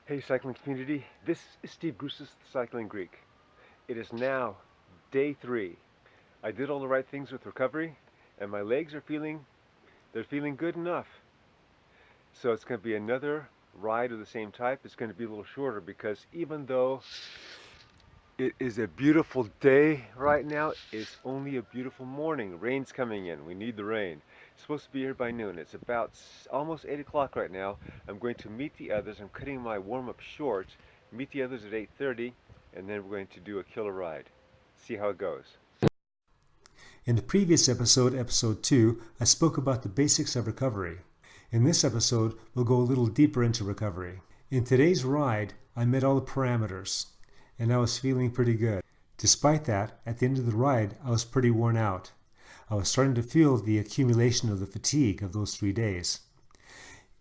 Hey cycling community, this is Steve Grusis, the Cycling Greek. It is now day 3. I did all the right things with recovery and my legs are feeling good enough. So it's going to be another ride of the same type. It's going to be a little shorter because even though it is a beautiful day right now, it's only a beautiful morning. Rain's coming in. We need the rain. It's supposed to be here by noon. It's about almost 8 o'clock right now. I'm going to meet the others. I'm cutting my warm-up short. Meet the others at 8:30, and then we're going to do a killer ride. See how it goes. In the previous episode, episode 2, I spoke about the basics of recovery. In this episode, we'll go a little deeper into recovery. In today's ride, I met all the parameters, and I was feeling pretty good. Despite that, at the end of the ride, I was pretty worn out. I was starting to feel the accumulation of the fatigue of those 3 days.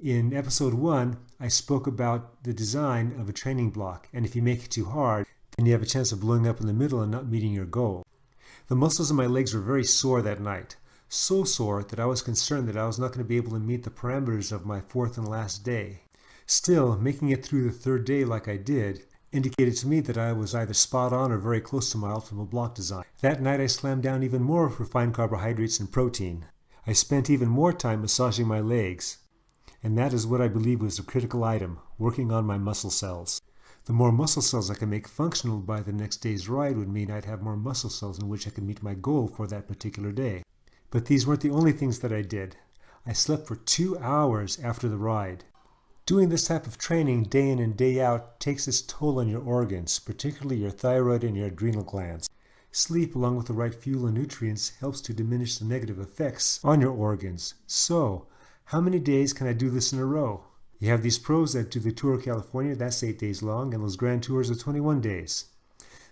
In episode 1, I spoke about the design of a training block, and if you make it too hard, then you have a chance of blowing up in the middle and not meeting your goal. The muscles in my legs were very sore that night, so sore that I was concerned that I was not going to be able to meet the parameters of my 4th and last day. Still, making it through the 3rd day like I did indicated to me that I was either spot on or very close to my optimal block design. That night I slammed down even more refined carbohydrates and protein. I spent even more time massaging my legs, and that is what I believe was a critical item, working on my muscle cells. The more muscle cells I could make functional by the next day's ride would mean I'd have more muscle cells in which I could meet my goal for that particular day. But these weren't the only things that I did. I slept for 2 hours after the ride. Doing this type of training day in and day out takes its toll on your organs, particularly your thyroid and your adrenal glands. Sleep, along with the right fuel and nutrients, helps to diminish the negative effects on your organs. So, how many days can I do this in a row? You have these pros that do the Tour of California, that's 8 days long, and those Grand Tours are 21 days.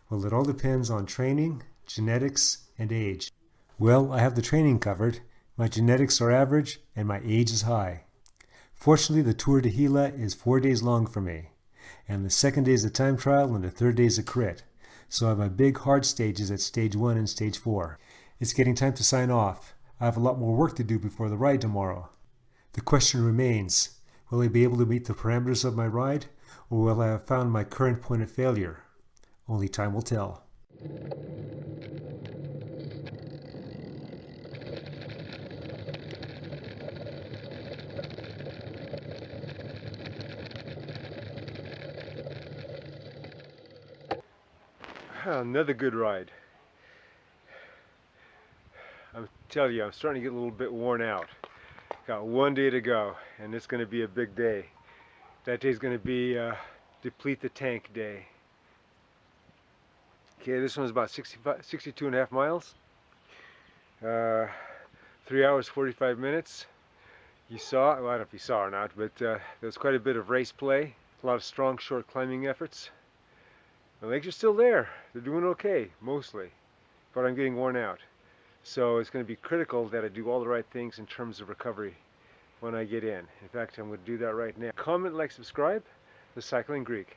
Well, it all depends on training, genetics, and age. Well, I have the training covered, my genetics are average, and my age is high. Fortunately, the Tour de Gila is 4 days long for me, and the 2nd day is a time trial and the 3rd day is a crit. So I have my big hard stages at stage 1 and stage 4. It's getting time to sign off. I have a lot more work to do before the ride tomorrow. The question remains, will I be able to meet the parameters of my ride, or will I have found my current point of failure? Only time will tell. Another good ride. I'm telling you, I'm starting to get a little bit worn out. Got 1 day to go, and it's going to be a big day. That day's going to be deplete the tank day. Okay, this one's about 62 and a half miles. 3 hours 45 minutes. You saw, well, I don't know if you saw or not, but there was quite a bit of race play. A lot of strong short climbing efforts. My legs are still there. They're doing okay, mostly. But I'm getting worn out. So it's going to be critical that I do all the right things in terms of recovery when I get in. In fact, I'm going to do that right now. Comment, like, subscribe. The Cycling Greek.